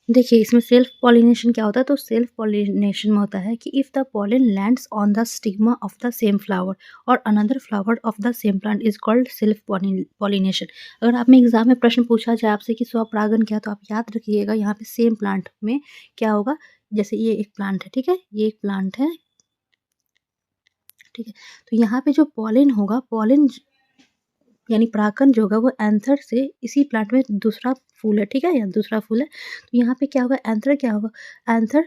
देखिए इसमें self pollination क्या होता है, तो सेल्फ पॉलिनेशन में होता है कि if the pollen lands on the stigma of the same flower और another flower of the same plant is called self pollination. अगर आप में एग्जाम में प्रश्न पूछा जाए आपसे कि स्वपरागन क्या, तो आप याद रखिएगा यहाँ पे सेम प्लांट में क्या होगा। जैसे ये एक प्लांट है, ठीक है, ये एक प्लांट है, ठीक है, तो यहाँ पे जो पॉलन होगा, पॉलन यानी परागकण जो होगा वो एंथर से इसी प्लांट में दूसरा फूल है, ठीक है, या दूसरा फूल है, तो यहाँ पे क्या होगा, एंथर क्या होगा, एंथर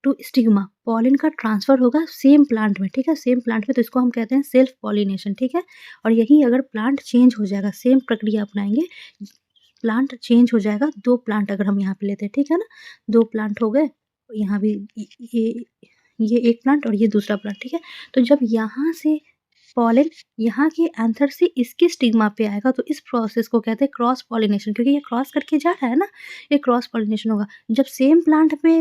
टू स्टिग्मा, पॉलिन का ट्रांसफर होगा सेम प्लांट में, ठीक है, सेम प्लांट में, तो इसको हम कहते हैं सेल्फ पॉलिनेशन, ठीक है। और यही अगर प्लांट चेंज हो जाएगा, सेम प्रक्रिया अपनाएंगे, प्लांट चेंज हो जाएगा, दो प्लांट अगर हम यहाँ पे लेते हैं, ठीक है ना, दो प्लांट हो गए, यहाँ भी ये ये एक प्लांट और ये दूसरा प्लांट, ठीक है, तो जब यहाँ से पॉलन यहाँ के एंथर से इसके स्टिग्मा पे आएगा, तो इस प्रोसेस को कहते हैं क्रॉस पॉलिनेशन, क्योंकि ये क्रॉस करके जा रहा है ना, ये क्रॉस पॉलिनेशन होगा। जब सेम प्लांट पे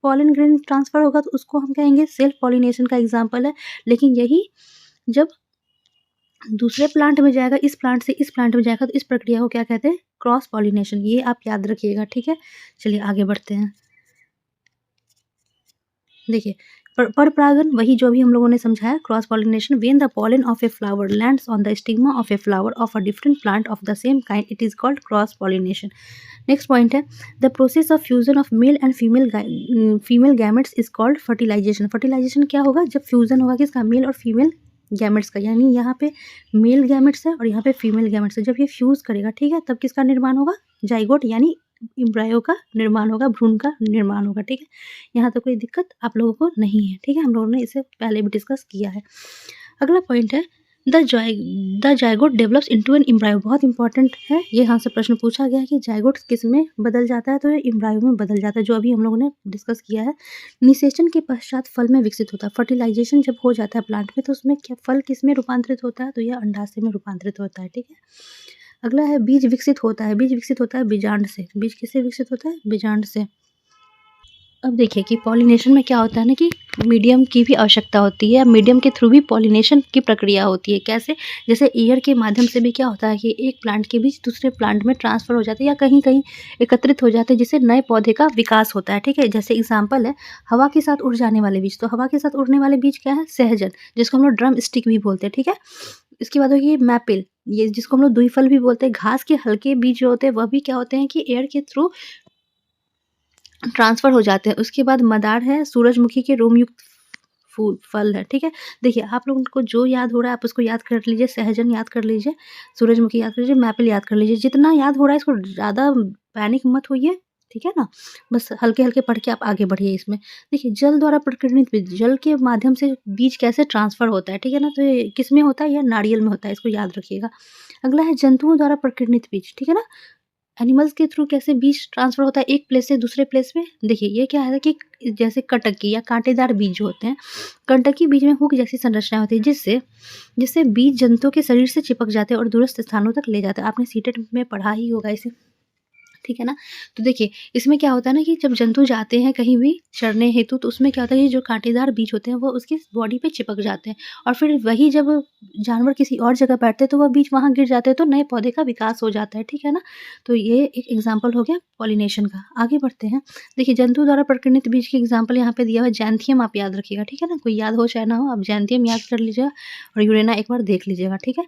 पॉलन ग्रेन ट्रांसफर होगा तो उसको हम कहेंगे सेल्फ पॉलिनेशन का एग्जाम्पल है। लेकिन यही जब दूसरे प्लांट में जाएगा, इस प्लांट से इस प्लांट में जाएगा, तो इस प्रक्रिया को क्या कहते हैं, क्रॉस पॉलिनेशन। ये आप याद रखिएगा, ठीक है। चलिए आगे बढ़ते हैं। देखिए परपरागन वही जो भी हम लोगों ने समझाया, cross pollination, when the pollen of a flower lands on the stigma of a flower of a different plant of the same kind, it is called cross pollination. Next point है the process of fusion of male and female gametes is called fertilisation. Fertilisation क्या होगा, जब fusion होगा किसका, mail और female gametes का, यानी यहाँ पे मेल गैमेट्स है और यहाँ पे फीमेल गैमेट्स है, जब ये फ्यूज करेगा, ठीक है, तब किसका निर्माण होगा, जाइगोट यानी इम्ब्रायो का निर्माण होगा, भ्रूण का निर्माण होगा, ठीक है। यहाँ तो कोई दिक्कत आप लोगों को नहीं है, ठीक है, हम लोगों ने इसे पहले भी डिस्कस किया है। अगला पॉइंट है the zygote develops into an embryo. बहुत इंपॉर्टेंट है ये, यहाँ से प्रश्न पूछा गया है कि जाइगोट किस में बदल जाता है, तो ये इम्ब्रायो में बदल जाता है, जो अभी हम लोगों ने डिस्कस किया है। निषेचन के पश्चात फल में विकसित होता है। फर्टिलाइजेशन जब हो जाता है प्लांट में, तो उसमें क्या फल किस में रूपांतरित होता है, तो यह अंडाशय में रूपांतरित होता है, ठीक है। अगला है बीज विकसित होता है। बीज विकसित होता है बीजांड से। बीज किससे विकसित होता है, बीजांड से। अब देखिए कि पॉलिनेशन में क्या होता है ना, कि मीडियम की भी आवश्यकता होती है, मीडियम के थ्रू भी पॉलिनेशन की प्रक्रिया होती है। कैसे, जैसे एयर के माध्यम से भी क्या होता है कि एक प्लांट के बीज दूसरे प्लांट में ट्रांसफर हो जाते हैं या कहीं कहीं एकत्रित हो जाते हैं, जिससे नए पौधे का विकास होता है, ठीक है। जैसे एग्जाम्पल है हवा के साथ उड़ जाने वाले बीज, तो हवा के साथ उड़ने वाले बीज क्या है, सहजन, जिसको हम लोग ड्रम स्टिक भी बोलते हैं, ठीक है। इसके बाद होगी मैपिल, ये जिसको हम लोग दुई फल भी बोलते हैं। घास के हल्के बीज जो होते हैं वह भी क्या होते हैं कि एयर के थ्रू ट्रांसफ़र हो जाते हैं। उसके बाद मदार है, सूरजमुखी के रोमयुक्त फूल फल है, ठीक है। देखिए आप लोगों को जो याद हो रहा है आप उसको याद कर लीजिए, सहजन याद कर लीजिए, सूरजमुखी याद कर लीजिए, मैपल याद कर लीजिए। जितना याद हो रहा है इसको ज़्यादा पैनिक मत होइए, ठीक है ना। बस हल्के-हल्के पढ़ के आप आगे बढ़िए इसमें। देखिए जल द्वारा प्रकीर्णित बीज, जल के माध्यम से बीज कैसे ट्रांसफ़र होता है, ठीक है ना। तो ये किसमें होता है, ये नारियल में होता है, इसको याद रखिएगा। अगला है जंतुओं द्वारा प्रकीर्णित बीज, ठीक है ना। एनिमल्स के थ्रू कैसे बीज ट्रांसफर होता है एक प्लेस से दूसरे प्लेस में। देखिए ये क्या है कि जैसे कटकी या कांटेदार बीज जो होते हैं, कंटकी बीज में हुक जैसी संरचना होती है, जिससे जिससे बीज जंतुओं के शरीर से चिपक जाते हैं और दूरस्थ स्थानों तक ले जाते हैं। आपने सीटेट में पढ़ा ही होगा इसे, ठीक है ना। तो देखिए इसमें क्या होता है ना कि जब जंतु जाते हैं कहीं भी चरने हेतु, तो उसमें क्या होता है कि जो कांटेदार बीज होते हैं वो उसकी बॉडी पे चिपक जाते हैं, और फिर वही जब जानवर किसी और जगह बैठते हैं तो वह बीज वहाँ गिर जाते हैं, तो नए पौधे का विकास हो जाता है, ठीक है ना। तो ये एक एग्जाम्पल हो गया पॉलिनेशन का। आगे बढ़ते हैं। देखिए जंतु द्वारा प्रकीर्णित बीज की एग्जाम्पल यहाँ पे दिया हुआ है जैंथियम, आप याद रखिएगा, ठीक है ना। कोई याद हो चाहे ना हो, आप जैंथियम याद कर लीजिएगा और यूरेना एक बार देख लीजिएगा, ठीक है।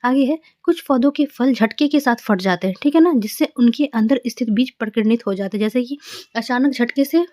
आगे है कुछ पौधों के फल झटके के साथ फट जाते हैं, ठीक है ना, जिससे उनके अंदर स्थित बीज प्रकीर्णित हो जाते हैं। जैसे कि अचानक झटके से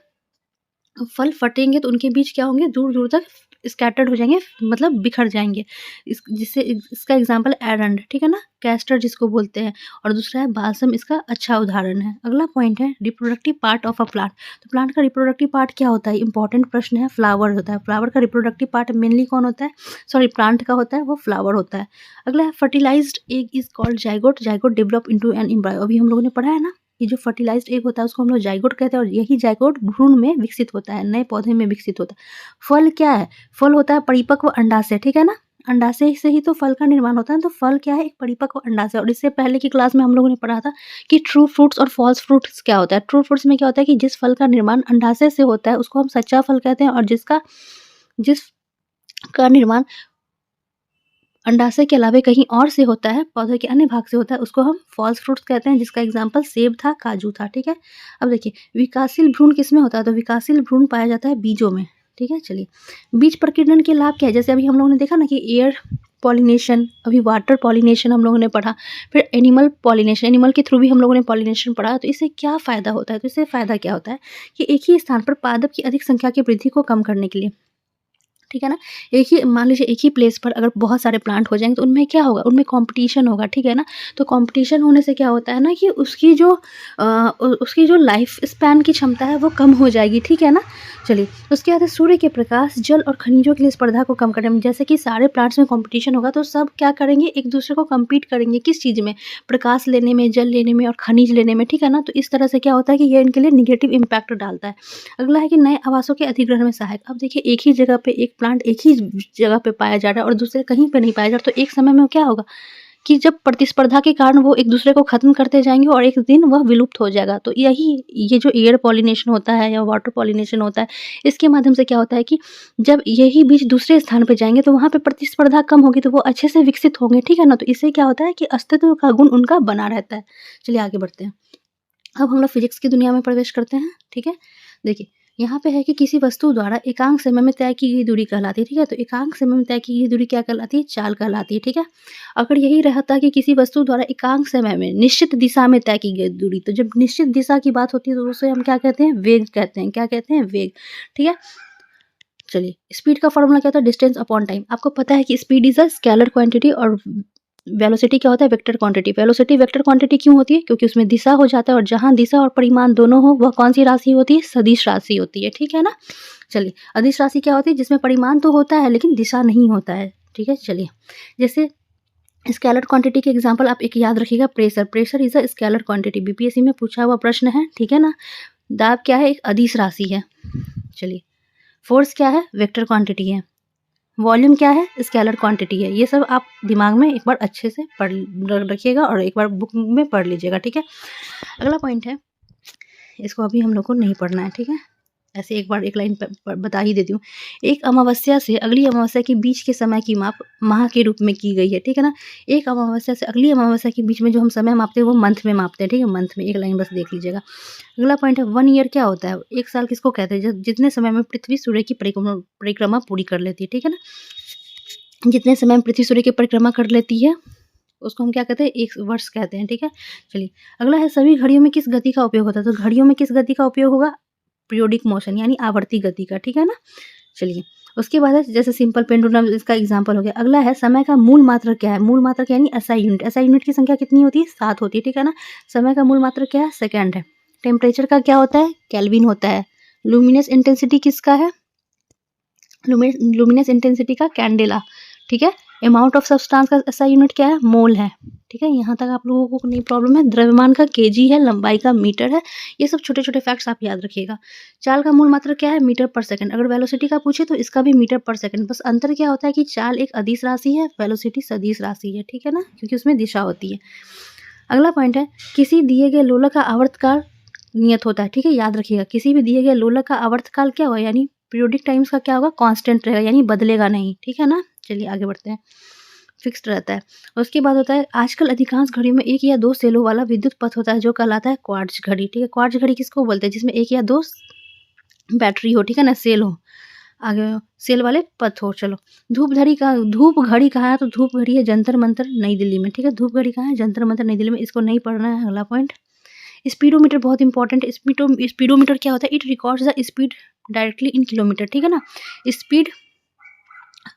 फल फटेंगे तो उनके बीज क्या होंगे, दूर-दूर तक स्कैटर्ड हो जाएँगे, मतलब बिखर जाएँगे। जिससे इसका एग्ज़ाम्पल एरंड, ठीक है ना, कैस्टर जिसको बोलते हैं, और दूसरा है बाल्सम, इसका अच्छा उदाहरण है। अगला पॉइंट है reproductive part of a plant. तो प्लांट का रिप्रोडक्टिव पार्ट क्या होता है, इंपॉर्टेंट प्रश्न है। फ्लावर होता है। फ्लावर का रिप्रोडक्टिव पार्ट मेनली कौन होता है, सॉरी प्लांट का होता है, वो फ्लावर होता है। अगला है fertilised egg is called zygote. Zygote develop into an embryo, अभी हम लोगों ने पढ़ा है ना। ये जो फर्टिलाइज्ड एग होता है उसको हम लोग जाइगोट कहते हैं, और यही जाइगोट भ्रूण में विकसित होता है, नए पौधे में विकसित होता है। फल क्या है, फल होता है परिपक्व अंडाशय, ठीक है ना। अंडाशय से ही तो फल का निर्माण होता है, तो फल क्या है, एक परिपक्व अंडाशय। और इससे पहले की क्लास में हम लोगों ने पढ़ा था कि ट्रू फ्रूट्स और फॉल्स फ्रूट्स क्या होता है। ट्रू फ्रूट्स में क्या होता है कि जिस फल का निर्माण अंडाशय से होता है उसको हम सच्चा फल कहते हैं, और जिसका निर्माण अंडाशय के अलावा कहीं और से होता है, पौधे के अन्य भाग से होता है, उसको हम फॉल्स फ्रूट्स कहते हैं, जिसका एग्जाम्पल सेब था, काजू था, ठीक है। अब देखिए विकासशील भ्रूण किसमें होता है, तो विकासशील भ्रूण पाया जाता है बीजों में, ठीक है। चलिए बीज प्रकीर्णन के लाभ क्या है, जैसे अभी हम लोगों ने देखा ना कि एयर पॉलिनेशन, अभी वाटर पॉलिनेशन हम लोगों ने पढ़ा, फिर एनिमल पॉलिनेशन, एनिमल के थ्रू भी हम लोगों ने पॉलिनेशन पढ़ा। तो इससे क्या फ़ायदा होता है, तो इससे फ़ायदा क्या होता है कि एक ही स्थान पर पादप की अधिक संख्या की वृद्धि को कम करने के लिए, ठीक है ना। एक ही मान लीजिए एक ही प्लेस पर अगर बहुत सारे प्लांट हो जाएँगे तो उनमें क्या होगा, उनमें कॉम्पिटिशन होगा, ठीक है ना। तो कॉम्पिटिशन होने से क्या होता है ना कि उसकी जो लाइफ स्पैन की क्षमता है वो कम हो जाएगी, ठीक है ना। चलिए उसके बाद है सूर्य के प्रकाश, जल और खनिजों के लिए स्पर्धा को कम करने में, जैसे कि सारे प्लांट्स में कॉम्पिटिशन होगा तो सब क्या करेंगे, एक दूसरे को कम्पीट करेंगे किस चीज़ में, प्रकाश लेने में, जल लेने में और खनिज लेने में, ठीक है ना। तो इस तरह से क्या होता है कि ये इनके लिए नेगेटिव इम्पैक्ट डालता है। अगला है कि नए आवासों के अधिग्रहण में सहायक। अब देखिए एक ही जगह पे एक प्लांट एक ही जगह पे पाया जा रहा है और दूसरे कहीं पे नहीं पाया जा रहा, तो एक समय में क्या होगा कि जब प्रतिस्पर्धा के कारण वो एक दूसरे को खत्म करते जाएँगे और एक दिन वह विलुप्त हो जाएगा। तो यही ये जो एयर पॉलिनेशन होता है या वाटर पॉलिनेशन होता है, इसके माध्यम से क्या होता है कि जब यही बीज दूसरे स्थान पे जाएँगे तो वहाँ पे प्रतिस्पर्धा कम होगी, तो वो अच्छे से विकसित होंगे, ठीक है ना। तो इससे क्या होता है कि अस्तित्व का गुण उनका बना रहता है। चलिए आगे बढ़ते हैं। अब हम लोग फिजिक्स की दुनिया में प्रवेश करते हैं, ठीक है। देखिए यहाँ पे है कि किसी वस्तु द्वारा एकांक समय में तय की गई दूरी कहलाती है, ठीक है। तो एकांक समय में तय की गई दूरी क्या कहलाती है, चाल कहलाती है, ठीक है। अगर यही रहता कि किसी वस्तु द्वारा एकांक समय में निश्चित दिशा में तय की गई दूरी, तो जब निश्चित दिशा की बात होती है तो उसे हम क्या कहते हैं, वेग कहते हैं। क्या कहते हैं, वेग, ठीक है। चलिए स्पीड का फॉर्मूला क्या होता है, डिस्टेंस अपॉन टाइम। आपको पता है कि speed is a scalar quantity और वेलोसिटी क्या होता है, vector quantity. Velocity vector quantity क्यों होती है, क्योंकि उसमें दिशा हो जाता है, और जहाँ दिशा और परिमाण दोनों हो वह कौन सी राशि होती है, सदिश राशि होती है, ठीक है ना। चलिए अदिश राशि क्या होती है, जिसमें परिमाण तो होता है लेकिन दिशा नहीं होता है, ठीक है। चलिए जैसे स्केलर क्वांटिटी के एग्जांपल आप एक याद रखिएगा, pressure, pressure is a scalar quantity, BPSC में पूछा हुआ प्रश्न है, ठीक है ना। दाब क्या है, एक अदिश राशि है। चलिए फोर्स क्या है, वेक्टर क्वांटिटी है। वॉल्यूम क्या है, स्केलर क्वांटिटी है। ये सब आप दिमाग में एक बार अच्छे से पढ़ रखिएगा और एक बार बुक में पढ़ लीजिएगा, ठीक है। अगला पॉइंट है, इसको अभी हम लोग को नहीं पढ़ना है, ठीक है। ऐसे एक बार एक लाइन बता ही देती हूँ। एक अमावस्या से अगली अमावस्या के बीच के समय की माप माह के रूप में की गई है, ठीक है ना। एक अमावस्या से अगली अमावस्या के बीच में जो हम समय मापते हैं वो मंथ में मापते हैं, ठीक है। मंथ में, एक लाइन बस देख लीजिएगा। अगला पॉइंट है 1 ईयर क्या होता है, एक साल किसको कहते हैं, जितने समय में पृथ्वी सूर्य की परिक्रमा पूरी कर लेती है, ठीक है ना। जितने समय में पृथ्वी सूर्य की परिक्रमा कर लेती है उसको हम क्या कहते हैं, 1 वर्ष कहते हैं, ठीक है। चलिए अगला है सभी घड़ियों में किस गति का उपयोग होता है, तो घड़ियों में किस गति का उपयोग होगा, पीरियोडिक मोशन यानी आवर्ती गति का, ठीक है ना। चलिए उसके बाद है जैसे सिंपल पेंडुलम, इसका एग्जांपल हो गया। अगला है समय का मूल मात्रक क्या है, मूल मात्रक यानी एसआई यूनिट। एसआई यूनिट की संख्या कितनी होती है, 7 होती है, ठीक है ना। समय का मूल मात्रक क्या है, सेकंड है। टेम्परेचर का क्या होता है, केल्विन होता है। लुमिनस इंटेंसिटी किसका है, लुमिनस इंटेंसिटी का कैंडेला, ठीक है। अमाउंट ऑफ सब्सटेंस का एसआई यूनिट क्या है, मोल है, ठीक है। यहाँ तक आप लोगों को नहीं प्रॉब्लम है। द्रव्यमान का केजी है, लंबाई का मीटर है। ये सब छोटे छोटे फैक्ट्स आप याद रखिएगा। चाल का मूल मात्रक क्या है, मीटर पर सेकंड। अगर वेलोसिटी का पूछे तो इसका भी मीटर पर सेकंड, बस अंतर क्या होता है कि चाल एक अदिश राशि है, वेलोसिटी सदिश राशि है, ठीक है ना, क्योंकि उसमें दिशा होती है। अगला पॉइंट है किसी दिए गए लोलक का आवर्तकाल नियत होता है, ठीक है। याद रखिएगा किसी भी दिए गए लोलक का आवर्तकाल क्या होगा, यानी पीरियोडिक टाइम्स का क्या होगा, कांस्टेंट रहेगा, यानी बदलेगा नहीं, ठीक है ना। चलिए आगे बढ़ते हैं, फिक्स्ड रहता है। उसके बाद होता है आजकल अधिकांश घड़ियों में 1 या 2 सेलों वाला विद्युत पथ होता है जो कहलाता है क्वार्ट्ज घड़ी, ठीक है। क्वार्ट्ज घड़ी किसको बोलते हैं, जिसमें 1 या 2 बैटरी हो, ठीक है ना, सेल हो, आगे सेल वाले पथ हो। चलो धूप घड़ी कहाँ है, तो धूप घड़ी है जंतर मंतर नई दिल्ली में, ठीक है। धूप घड़ी कहाँ है, जंतर मंतर नई दिल्ली में, इसको नहीं पढ़ना है। अगला पॉइंट स्पीडोमीटर बहुत इंपॉर्टेंट है। स्पीडोमीटर क्या होता है, it records the speed directly in kilometre, ठीक है ना। स्पीड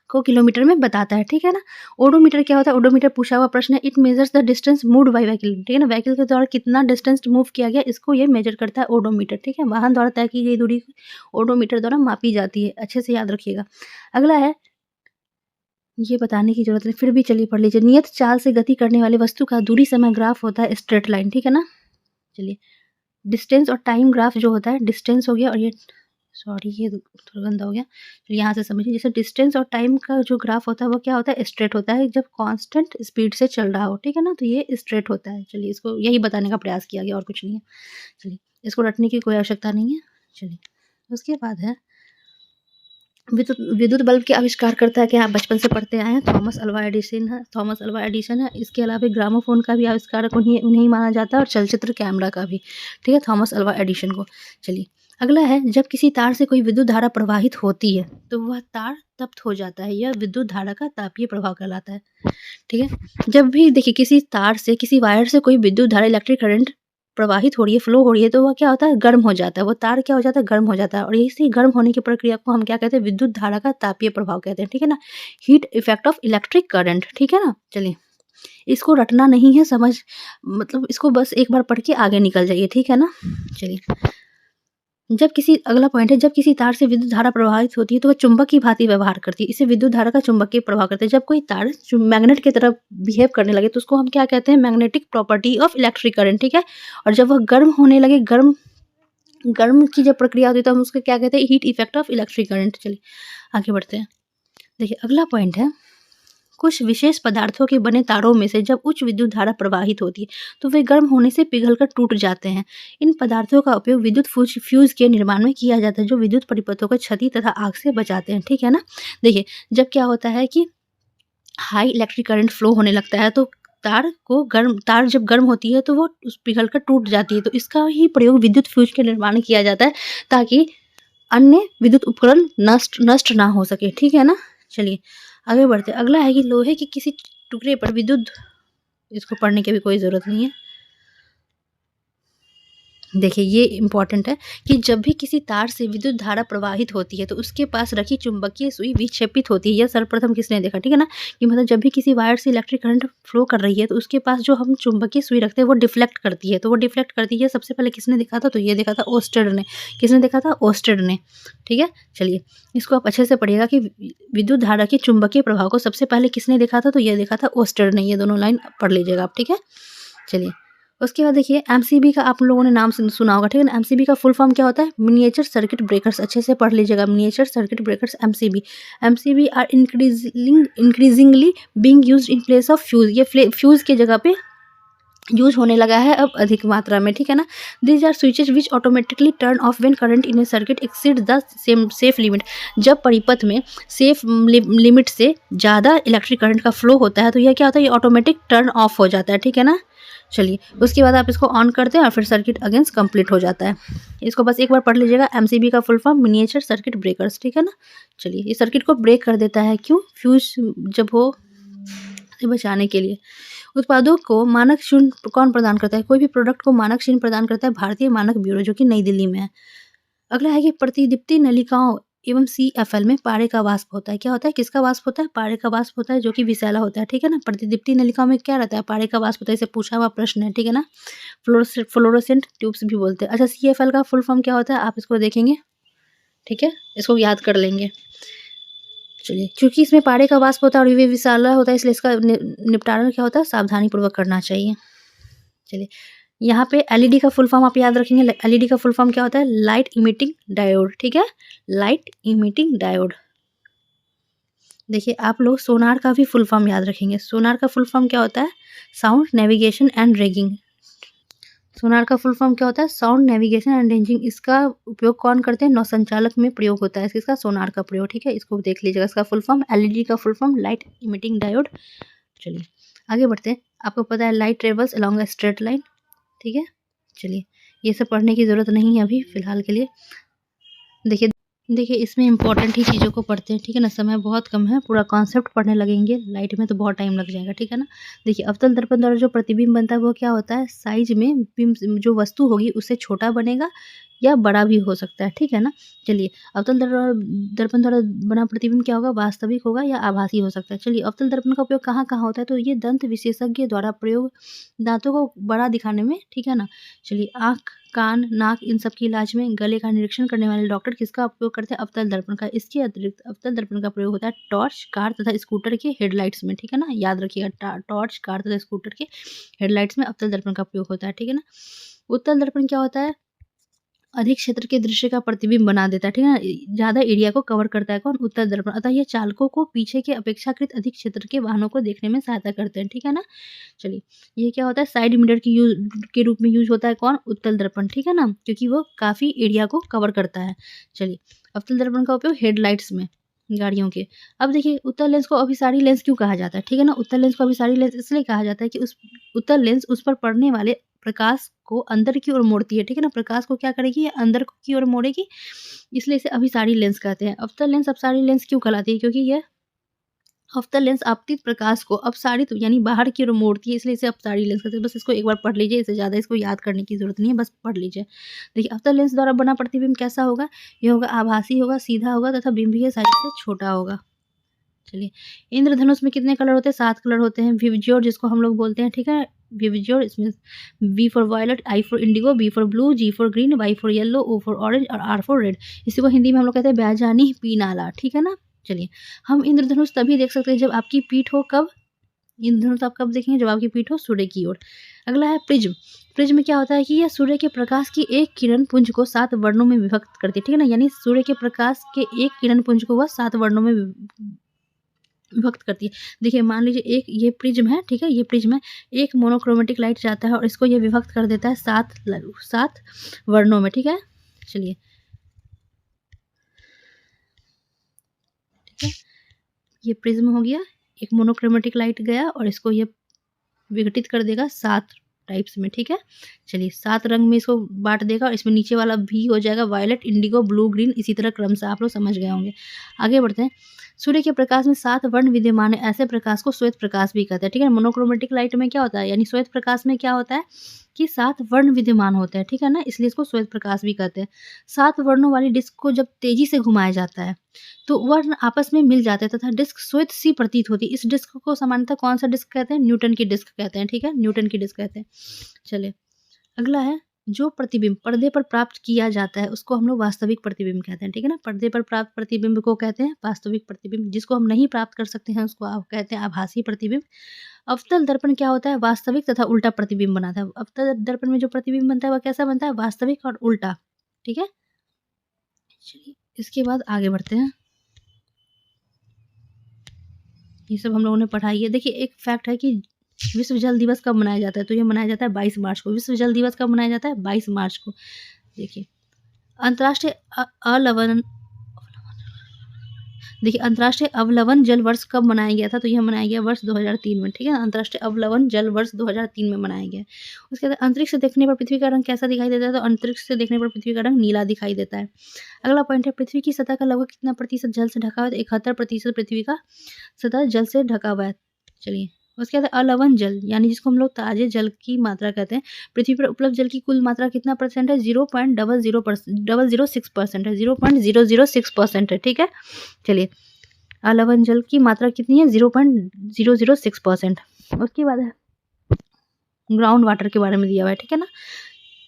को किलोमीटर में बताता है, ठीक है ना। ओडोमीटर क्या होता है, ओडोमीटर पूछा हुआ प्रश्न है। It measures the distance moved by vehicle, ठीक है ना। व्हीकल के द्वारा कितना डिस्टेंस मूव किया गया इसको ये मेजर करता है ओडोमीटर, ठीक है। वाहन द्वारा तय की गई दूरी ओडोमीटर द्वारा मापी जाती है, अच्छे से याद रखिएगा। अगला है, ये बताने की जरूरत नहीं फिर भी चलिए पढ़ लीजिए। नियत चाल से गति करने वाली वस्तु का दूरी समय ग्राफ होता है स्ट्रेट लाइन, ठीक है ना। चलिए डिस्टेंस और टाइम ग्राफ जो होता है, डिस्टेंस हो गया और ये सॉरी ये थोड़ा गंदा हो गया, तो यहाँ से समझिए। जैसे डिस्टेंस और टाइम का जो ग्राफ होता है वो क्या होता है, स्ट्रेट होता है जब कांस्टेंट स्पीड से चल रहा हो, ठीक है ना। तो ये स्ट्रेट होता है। चलिए इसको यही बताने का प्रयास किया गया और कुछ नहीं है। चलिए इसको रटने की कोई आवश्यकता नहीं है। चलिए उसके बाद है विद्युत बल्ब के आविष्कारकर्ता क्या आप बचपन से पढ़ते आए हैं, थॉमस अल्वा एडिसन है। इसके अलावा ग्रामोफोन का भी आविष्कारक उन्हें ही माना जाता है, और चलचित्र कैमरा का भी, ठीक है, थॉमस अल्वा एडिसन को। चलिए अगला है, जब किसी तार से कोई विद्युत धारा प्रवाहित होती है तो वह तार तप्त हो जाता है, यह विद्युत धारा का तापीय प्रभाव कहलाता है, ठीक है। जब भी देखिए किसी तार से, किसी वायर से कोई विद्युत धारा, इलेक्ट्रिक करंट प्रवाहित हो रही है, फ्लो हो रही है, तो वह क्या होता है, गर्म हो जाता है, वो तार क्या हो जाता है, गर्म हो जाता है, और इसी गर्म होने की प्रक्रिया को हम क्या कहते हैं, विद्युत धारा का तापीय प्रभाव कहते हैं, ठीक है ना, heat effect of electric current, ठीक है ना। चलिए इसको रटना नहीं है, समझ मतलब इसको बस एक बार पढ़ के आगे निकल जाइए, ठीक है ना। चलिए अगला पॉइंट है, जब किसी तार से विद्युत धारा प्रवाहित होती है तो वह चुंबक की भांति व्यवहार करती है, इसे विद्युत धारा का चुंबकीय प्रभाव करते हैं। जब कोई तार मैग्नेट की तरह बिहेव करने लगे तो उसको हम क्या कहते हैं, magnetic property of electric current, ठीक है। और जब वह गर्म होने लगे, गर्म की जब प्रक्रिया होती है तो हम उसको क्या कहते हैं, heat effect of electric current. चलिए आगे बढ़ते हैं। देखिए अगला पॉइंट है, कुछ विशेष पदार्थों के बने तारों में से जब उच्च विद्युत धारा प्रवाहित होती है तो वे गर्म होने से पिघलकर टूट जाते हैं। इन पदार्थों का उपयोग विद्युत फ्यूज के निर्माण में किया जाता है, जो विद्युत परिपथों को क्षति तथा आग से बचाते हैं, ठीक है ना। देखिए जब क्या होता है कि हाई इलेक्ट्रिक करंट फ्लो होने लगता है तो तार जब गर्म होती है तो वो पिघलकर टूट जाती है, तो इसका ही प्रयोग विद्युत फ्यूज के निर्माण में किया जाता है ताकि अन्य विद्युत उपकरण नष्ट ना हो सके, ठीक है ना। चलिए आगे बढ़ते हैं। अगला है कि लोहे के किसी टुकड़े पर विद्युत, इसको पढ़ने की भी कोई ज़रूरत नहीं है। देखिए ये इम्पॉर्टेंट है कि जब भी किसी तार से विद्युत धारा प्रवाहित होती है तो उसके पास रखी चुंबकीय सुई विक्षेपित होती है। यह सर्वप्रथम किसने देखा, ठीक है ना, कि मतलब जब भी किसी वायर से इलेक्ट्रिक करंट फ्लो कर रही है तो उसके पास जो हम चुंबकीय सुई रखते हैं वो डिफ्लेक्ट करती है, तो वो डिफ्लेक्ट करती है। सबसे पहले किसने देखा था, तो ये देखा था ओस्टेड ने। किसने देखा था, ओस्टेड ने, ठीक है। चलिए इसको आप अच्छे से पढ़िएगा कि विद्युत धारा के चुंबकीय प्रभाव को सबसे पहले किसने देखा था, तो ये देखा था ओस्टेड ने। ये दोनों लाइन पढ़ लीजिएगा आप, ठीक है। चलिए उसके बाद देखिए एमसीबी का आप लोगों ने नाम सुना होगा, ठीक है ना। एमसीबी का फुल फॉर्म क्या होता है, मिनिएचर सर्किट ब्रेकर्स, अच्छे से पढ़ लीजिएगा, miniature circuit breakers MCB are increasingly being used in place of fuse. ये फ्यूज के जगह पे यूज होने लगा है अब अधिक मात्रा में, ठीक है ना। These are switches which automatically turn off when current in a circuit exceed the safe limit. जब परिपथ में सेफ लिमिट से ज़्यादा इलेक्ट्रिक करंट का फ्लो होता है तो यह क्या होता है, ये ऑटोमेटिक टर्न ऑफ हो जाता है, ठीक है ना। चलिए उसके बाद आप इसको ऑन करते हैं और फिर सर्किट अगेंस्ट कंप्लीट हो जाता है। इसको बस एक बार पढ़ लीजिएगा, एमसीबी का full form miniature circuit breakers, ठीक है ना। चलिए ये सर्किट को ब्रेक कर देता है, क्यों, फ्यूज जब हो बचाने के लिए। उत्पादों को मानक चिन्ह कौन प्रदान करता है, कोई भी प्रोडक्ट को मानक चिन्ह प्रदान करता है भारतीय मानक ब्यूरो, जो कि नई दिल्ली में है। अगला है कि प्रतिदीप्ति नलिकाओं एवं सीएफएल में पारे का वाष्प होता है। क्या होता है, किसका वाष्प होता है, पारे का वाष्प होता है, जो कि विषैला होता है, ठीक है ना। प्रतिदीप्ति नलिकाओं में क्या रहता है, पारे का वाष्प होता है, इसे पूछा हुआ प्रश्न है, ठीक है ना। फ्लोरोसेंट ट्यूब्स भी बोलते हैं। अच्छा सीएफएल का फुल फॉर्म क्या होता है, आप इसको देखेंगे, ठीक है, इसको याद कर लेंगे। चलिए क्योंकि इसमें पारे का वाष्प होता है और ये विषैला होता है, इसलिए इसका निपटारा क्या होता है, सावधानी पूर्वक करना चाहिए। चलिए यहाँ पे एलईडी का फुल फॉर्म आप याद रखेंगे। एलईडी का फुल फॉर्म क्या होता है, लाइट इमिटिंग डायोड, ठीक है, लाइट इमिटिंग डायोड। देखिए आप लोग सोनार का भी फुल फॉर्म याद रखेंगे। सोनार का फुल फॉर्म क्या होता है, साउंड नेविगेशन एंड रेंजिंग। सोनार का फुल फॉर्म क्या होता है, साउंड नेविगेशन एंड रेंजिंग। इसका उपयोग कौन करते हैं, नौसंचालक में प्रयोग होता है इसका सोनार का प्रयोग, ठीक है, इसको देख लीजिएगा। इसका फुल फॉर्म एलईडी का full form light emitting diode. चलिए आगे बढ़ते हैं। आपको पता है light travels along a straight line, ठीक है। चलिए ये सब पढ़ने की ज़रूरत नहीं है अभी फ़िलहाल के लिए। देखिए इसमें इंपॉर्टेंट ही चीज़ों को पढ़ते हैं, ठीक है ना। समय बहुत कम है, पूरा कॉन्सेप्ट पढ़ने लगेंगे, लाइट में तो बहुत टाइम लग जाएगा, ठीक है ना। देखिए अवतल दर्पण द्वारा जो प्रतिबिंब बनता है वो क्या होता है, साइज में बिंब जो वस्तु होगी उससे छोटा बनेगा या बड़ा भी हो सकता है, ठीक है ना। चलिए अवतल दर्पण द्वारा बना प्रतिबिंब क्या होगा, वास्तविक होगा या आभासी हो सकता है। चलिए अवतल दर्पण का उपयोग कहाँ कहाँ होता है, तो ये दंत विशेषज्ञ द्वारा प्रयोग दांतों को बड़ा दिखाने में, ठीक है ना। चलिए आँख, कान, नाक इन सब के इलाज में, गले का निरीक्षण करने वाले डॉक्टर किसका उपयोग करते हैं, अवतल दर्पण का। इसके अतिरिक्त अवतल दर्पण का प्रयोग होता है टॉर्च, कार तथा स्कूटर के हेडलाइट्स में, ठीक है ना, याद रखिएगा। टॉर्च, कार तथा स्कूटर के हेडलाइट्स में अवतल दर्पण का प्रयोग होता है, ठीक है ना। उत्तल दर्पण क्या होता है, अधिक क्षेत्र के दृश्य का प्रतिबिंब बना देता है, ठीक है ना, ज़्यादा एरिया को कवर करता है कौन, उत्तल दर्पण। अतः यह चालकों को पीछे के अपेक्षाकृत अधिक क्षेत्र के वाहनों को देखने में सहायता करते हैं, ठीक है ना। चलिए ये क्या होता है, साइड मिरर के रूप में यूज होता है कौन, उत्तल दर्पण, ठीक है ना, क्योंकि वो काफ़ी एरिया को कवर करता है। चलिए अवतल दर्पण का उपयोग हेडलाइट्स में, गाड़ियों के। अब देखिए उत्तल लेंस को अभिसारी लेंस क्यों कहा जाता है, ठीक है ना? उत्तल लेंस को अभिसारी लेंस इसलिए कहा जाता है कि उस उत्तल लेंस उस पर पड़ने वाले प्रकाश को अंदर की ओर मोड़ती है, ठीक है ना? प्रकाश को क्या करेगी? ये अंदर की ओर मोड़ेगी, इसलिए इसे अभिसारी लेंस कहते हैं। अवतल लेंस अपसारी लेंस क्यों कहलाती है? क्योंकि यह अवतल लेंस आपतित प्रकाश को अपसारित यानी बाहर की ओर मोड़ती है, इसलिए इसे अपसारी लेंस कहते हैं। बस इसको एक बार पढ़ लीजिए, इससे ज़्यादा इसको याद करने की ज़रूरत नहीं है, बस पढ़ लीजिए। देखिए अवतल लेंस द्वारा बना प्रतिबिंब कैसा होगा? ये होगा आभासी होगा, सीधा होगा तथा बिंबीय साइज से छोटा होगा। चलिए, इंद्रधनुष में कितने कलर होते हैं? 7 कलर होते हैं। विबज्योर जिसको हम लोग बोलते हैं, ठीक है? विबज्योर इसमें V for violet, I for indigo, B for blue, G for green, Y for yellow, O for orange और आर फॉर रेड। इसी को हिंदी में हम लोग कहते हैं बैजानी, पी नाला, ठीक है ना? चलिए, हम इंद्रधनुष तभी देख सकते हैं जब आपकी पीठ हो, कब? इंद्रधनुष आप कब देखेंगे? जब आपकी पीठ हो सूर्य की ओर। अगला है प्रिज्म। प्रिज्म में क्या होता है कि यह सूर्य के प्रकाश की एक किरण पुंज को 7 वर्णों में विभक्त करती है, ठीक है ना? यानी सूर्य के प्रकाश के एक किरण पुंज को वह 7 वर्णों में विभक्त करती है। देखिए मान लीजिए एक ये प्रिज्म है, ठीक है? ये प्रिज्म है, एक मोनोक्रोमेटिक लाइट जाता है और इसको ये विभक्त कर देता है 7 वर्णों में, ठीक है? चलिए, ठीक है? ये प्रिज्म हो गया, एक मोनोक्रोमेटिक लाइट गया और इसको ये विघटित कर देगा 7 टाइप्स में, ठीक है? चलिए 7 रंग में इसको बाँट देगा और इसमें नीचे वाला भी हो जाएगा वायलेट, इंडिगो, ब्लू, ग्रीन, इसी तरह क्रमशः आप लोग समझ गए होंगे। आगे बढ़ते हैं। सूर्य के प्रकाश में 7 वर्ण विद्यमान है, ऐसे प्रकाश को श्वेत प्रकाश भी कहते हैं, ठीक है? मोनोक्रोमेटिक लाइट में क्या होता है, यानी श्वेत प्रकाश में क्या होता है कि 7 वर्ण विद्यमान होते हैं, ठीक है ना? इसलिए इसको श्वेत प्रकाश भी कहते हैं। 7 वर्णों वाली डिस्क को जब तेजी से घुमाया जाता है, तो वर्ण आपस में मिल जाते हैं तथा डिस्क श्वेत सी प्रतीत होती है। इस डिस्क को सामान्यतः कौन सा डिस्क कहते हैं? न्यूटन की डिस्क कहते हैं, ठीक है? न्यूटन की डिस्क कहते हैं। चलिए, अगला है जो प्रतिबिंब पर्दे पर प्राप्त किया जाता है उसको हम लोग वास्तविक प्रतिबिंब कहते हैं, ठीक है ना? पर्दे पर प्राप्त प्रतिबिंब को कहते हैं वास्तविक प्रतिबिंब। जिसको हम नहीं प्राप्त कर सकते हैं उसको आप कहते हैं आभासी प्रतिबिंब। अवतल दर्पण क्या होता है? वास्तविक तथा उल्टा प्रतिबिंब बनाता है। अवतल दर्पण में जो प्रतिबिंब बनता है वह कैसा बनता है? वास्तविक और उल्टा, ठीक है? चलिए, इसके बाद आगे बढ़ते हैं। ये सब हम लोगों ने पढ़ाई है। देखिए एक फैक्ट है कि विश्व जल दिवस कब मनाया जाता है? तो ये मनाया जाता है 22 मार्च को। विश्व जल दिवस कब मनाया जाता है? 22 मार्च को। देखिए, अंतर्राष्ट्रीय अलवण देखिए अंतर्राष्ट्रीय अवलवन जल वर्ष कब मनाया गया था? तो यह मनाया गया वर्ष 2003 में, ठीक है ना? अंतर्राष्ट्रीय अवलवन जल वर्ष 2003 में मनाया गया है। उसके बाद अंतरिक्ष से देखने पर पृथ्वी का रंग कैसा दिखाई देता है? तो अंतरिक्ष से देखने पर पृथ्वी का रंग नीला दिखाई देता है। अगला पॉइंट है पृथ्वी की सतह का लगभग कितना प्रतिशत जल से ढका हुआ है? तो 71% पृथ्वी का सतह जल से ढका हुआ है। चलिए, उसके बाद अलवण जल यानी जिसको हम लोग ताजे जल की मात्रा कहते हैं। पृथ्वी पर उपलब्ध जल की कुल मात्रा कितना परसेंट है? 0.006% है, 0.006% है, ठीक है? चलिए, अलवण जल की मात्रा कितनी है? 0.006%। उसके बाद है ग्राउंड वाटर के बारे में दिया हुआ है, ठीक है ना?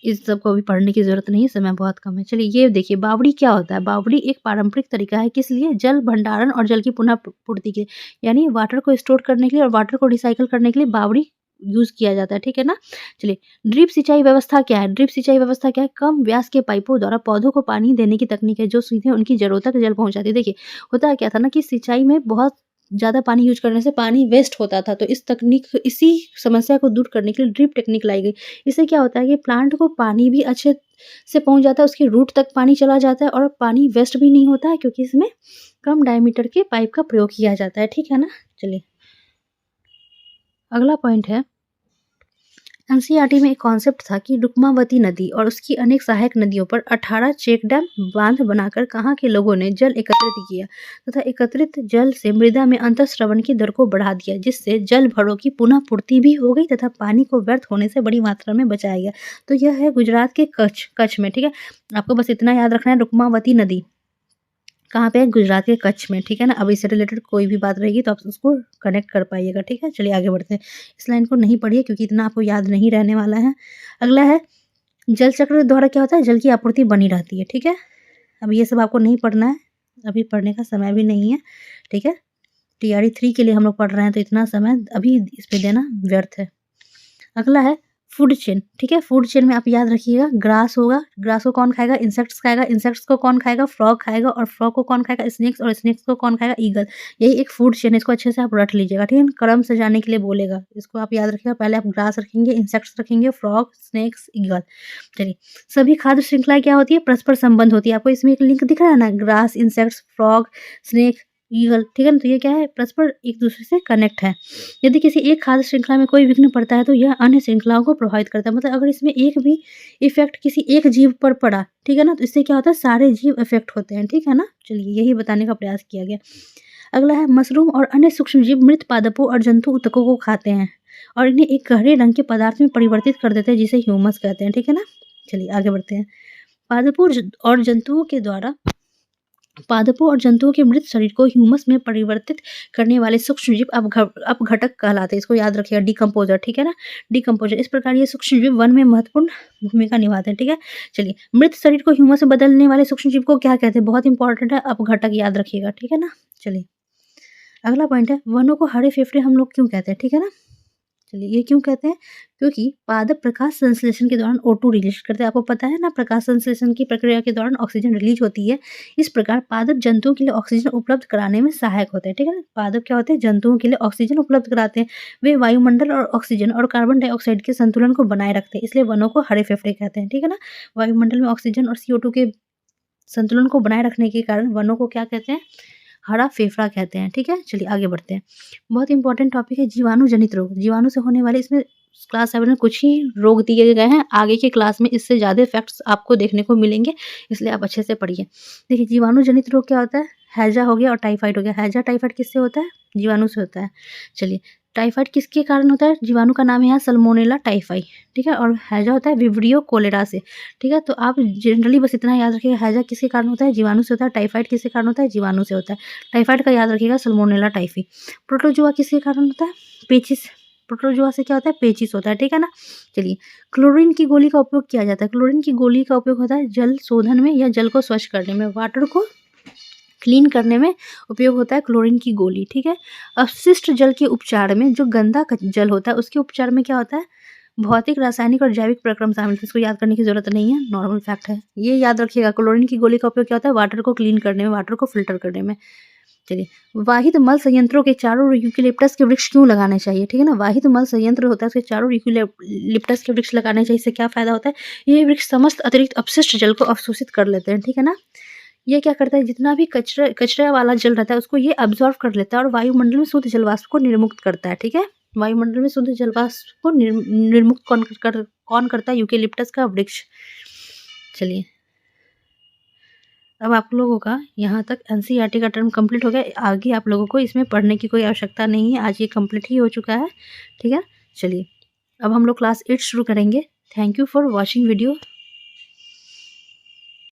इस सब को अभी पढ़ने की ज़रूरत नहीं है, समय बहुत कम है। चलिए ये देखिए बावड़ी क्या होता है? बावड़ी एक पारंपरिक तरीका है किस लिए? जल भंडारण और जल की पुनः पूर्ति के लिए। यानी वाटर को स्टोर करने के लिए और वाटर को रिसाइकिल करने के लिए बावड़ी यूज़ किया जाता है, ठीक है ना? चलिए, ड्रिप सिंचाई व्यवस्था क्या है? ड्रिप सिंचाई व्यवस्था क्या है? कम व्यास के पाइपों द्वारा पौधों को पानी देने की तकनीक है जो सीधे उनकी ज़रूरत तक जल पहुँचाती है। देखिए, होता क्या था ना कि सिंचाई में बहुत ज़्यादा पानी यूज़ करने से पानी वेस्ट होता था, तो इसी समस्या को दूर करने के लिए ड्रिप टेक्निक लाई गई। इससे क्या होता है कि प्लांट को पानी भी अच्छे से पहुँच जाता है, उसकी रूट तक पानी चला जाता है और पानी वेस्ट भी नहीं होता है क्योंकि इसमें कम डायमीटर के पाइप का प्रयोग किया जाता है, ठीक है ना? चलिए, अगला पॉइंट है एनसीईआरटी में एक कॉन्सेप्ट था कि रुक्मावती नदी और उसकी अनेक सहायक नदियों पर 18 चेक डैम बांध बनाकर कहाँ के लोगों ने जल एकत्रित किया तथा एकत्रित जल से मृदा में अंतःस्रवण की दर को बढ़ा दिया, जिससे जल भरों की पुनः पूर्ति भी हो गई तथा पानी को व्यर्थ होने से बड़ी मात्रा में बचाया गया। तो यह है गुजरात के कच्छ में, ठीक है? आपको बस इतना याद रखना है, रुक्मावती नदी कहाँ पे है? गुजरात के कच्छ में, ठीक है ना? अब इससे रिलेटेड कोई भी बात रहेगी तो आप उसको कनेक्ट कर पाइएगा, ठीक है? चलिए आगे बढ़ते हैं। इस लाइन को नहीं पढ़िए क्योंकि इतना आपको याद नहीं रहने वाला है। अगला है जल चक्र द्वारा क्या होता है? जल की आपूर्ति बनी रहती है, ठीक है? अब ये सब आपको नहीं पढ़ना है, अभी पढ़ने का समय भी नहीं है, ठीक है? टीआरई 3 के लिए हम लोग पढ़ रहे हैं तो इतना समय अभी इस पे देना व्यर्थ है। अगला है फूड चेन, ठीक है? फूड चेन में आप याद रखिएगा ग्रास होगा, ग्रास को कौन खाएगा? इंसेक्ट्स खाएगा, इंसेक्ट्स को कौन खाएगा? फ्रॉग खाएगा और फ्रॉग को कौन खाएगा? स्नेक्स और स्नेक्स को कौन खाएगा? ईगल। यही एक फूड चेन है, इसको अच्छे से आप रट लीजिएगा, ठीक है? क्रम से जाने के लिए बोलेगा, इसको आप याद रखिएगा। पहले आप ग्रास रखेंगे, इंसेक्ट्स रखेंगे, फ्रॉग, स्नेक्स, ईगल। चलिए, सभी खाद्य श्रृंखलाएँ क्या होती है? परस्पर संबंध होती है। आपको इसमें एक लिंक दिख रहा है ना? Grass, insects, frog, snake, eagle, ठीक है ना? तो ये क्या है, परस्पर एक-दूसरे से कनेक्ट है। यदि किसी एक खाद्य श्रृंखला में कोई विघ्न पड़ता है तो यह अन्य श्रृंखलाओं को प्रभावित करता है। मतलब अगर इसमें एक भी इफ़ेक्ट किसी एक जीव पर पड़ा, ठीक है ना? तो इससे क्या होता है, सारे जीव इफ़ेक्ट होते हैं, ठीक है ना? चलिए यही बताने का प्रयास किया गया। अगला है, मशरूम और अन्य सूक्ष्मजीव मृत पादपों और जंतु ऊतकों को खाते हैं और इन्हें एक गहरे रंग के पदार्थ में परिवर्तित कर देते हैं जिसे ह्यूमस कहते हैं, ठीक है ना? चलिए आगे बढ़ते हैं। पादपों और जंतुओं के द्वारा पादपों और जंतुओं के मृत शरीर को ह्यूमस में परिवर्तित करने वाले सूक्ष्मजीव अपघटक कहलाते हैं। इसको याद रखिएगा, डिकम्पोजर, ठीक है ना? डिकम्पोजर। इस प्रकार ये सूक्ष्मजीव वन में महत्वपूर्ण भूमिका निभाते हैं, ठीक है? चलिए, मृत शरीर को ह्यूमस में बदलने वाले सूक्ष्मजीव को क्या कहते हैं? बहुत इंपॉर्टेंट है, अपघटक, याद रखिएगा, ठीक है ना? चलिए, अगला पॉइंट है, वनों को हरे फेफड़े हम लोग क्यों कहते हैं, ठीक है ना? चलिए, ये क्यों कहते हैं? क्योंकि पादप प्रकाश संश्लेषण के दौरान O2 रिलीज़ करते हैं। आपको पता है ना, प्रकाश संश्लेषण की प्रक्रिया के दौरान ऑक्सीजन रिलीज़ होती है। इस प्रकार पादप जंतुओं के लिए ऑक्सीजन उपलब्ध कराने में सहायक होते हैं, ठीक है ना? पादप क्या होते हैं? जंतुओं के लिए ऑक्सीजन उपलब्ध कराते हैं। वे वायुमंडल और ऑक्सीजन और कार्बन डाइऑक्साइड के संतुलन को बनाए रखते हैं, इसलिए वनों को हरे फेफड़े कहते हैं, ठीक है ना? वायुमंडल में ऑक्सीजन और CO2 के संतुलन को बनाए रखने के कारण वनों को क्या कहते हैं? हरा फेफड़ा कहते हैं, ठीक है? चलिए आगे बढ़ते हैं। बहुत इंपॉर्टेंट टॉपिक है जीवाणु जनित रोग। जीवाणु से होने वाले, इसमें क्लास 7 में कुछ ही रोग दिए गए हैं, आगे के क्लास में इससे ज़्यादा फैक्ट्स आपको देखने को मिलेंगे, इसलिए आप अच्छे से पढ़िए। देखिए, जीवाणु जनित रोग क्या होता है? हैजा हो गया और टाइफाइड हो गया। हैजा टाइफाइड किससे होता है? जीवाणु से होता है। चलिए, टाइफाइड किसके कारण होता है? जीवाणु का नाम है यहाँ सल्मोनेला टाइफाई, ठीक है? और हैजा होता है विब्रियो कोलेरा से, ठीक है? तो आप जनरली बस इतना याद रखिएगा, हैजा किसके कारण होता है? जीवाणु से होता है। टाइफाइड किसके कारण होता है? जीवाणु से होता है। टाइफाइड का याद रखिएगा, सल्मोनेला टाइफी। प्रोटोजोआ किसके कारण होता है? पेचिस। प्रोटोजोआ से क्या होता है? पेचिस होता है, ठीक है ना? चलिए, क्लोरीन की गोली का उपयोग किया जाता है। क्लोरीन की गोली का उपयोग होता है जल शोधन में या जल को स्वच्छ करने में, वाटर को क्लीन करने में उपयोग होता है क्लोरीन की गोली, ठीक है? अपशिष्ट जल के उपचार में, जो गंदा जल होता है उसके उपचार में क्या होता है? भौतिक, रासायनिक और जैविक प्रक्रम शामिल थे। इसको याद करने की जरूरत नहीं है, नॉर्मल फैक्ट है। ये याद रखिएगा, क्लोरीन की गोली का उपयोग क्या होता है? वाटर को क्लीन करने में, वाटर को फिल्टर करने में। चलिए, वाहित मल संयंत्रों के चारों ओर यूकेलिप्टस के वृक्ष क्यों लगाने चाहिए, ठीक है ना? वाहित मल संयंत्र होता है, उसके चारों ओर यूकेलिप्टस के वृक्ष लगाने चाहिए। इससे क्या फायदा होता है? ये वृक्ष समस्त अतिरिक्त अपशिष्ट जल को अवशोषित कर लेते हैं, ठीक है ना? ये क्या करता है? जितना भी कचरा वाला जल रहता है उसको ये अब्जॉर्ब कर लेता है और वायुमंडल में शुद्ध जलवाष्प को निर्मुक्त करता है, ठीक है? वायुमंडल में शुद्ध जलवाष्प को निर्मुक्त कौन करता है? यूकेलिप्टस का वृक्ष। चलिए, अब आप लोगों का यहाँ तक NCERT का टर्म कंप्लीट हो गया। आगे आप लोगों को इसमें पढ़ने की कोई आवश्यकता नहीं है, आज ये कंप्लीट ही हो चुका है, ठीक है? चलिए, अब हम लोग क्लास 8 शुरू करेंगे। Thank you for watching video.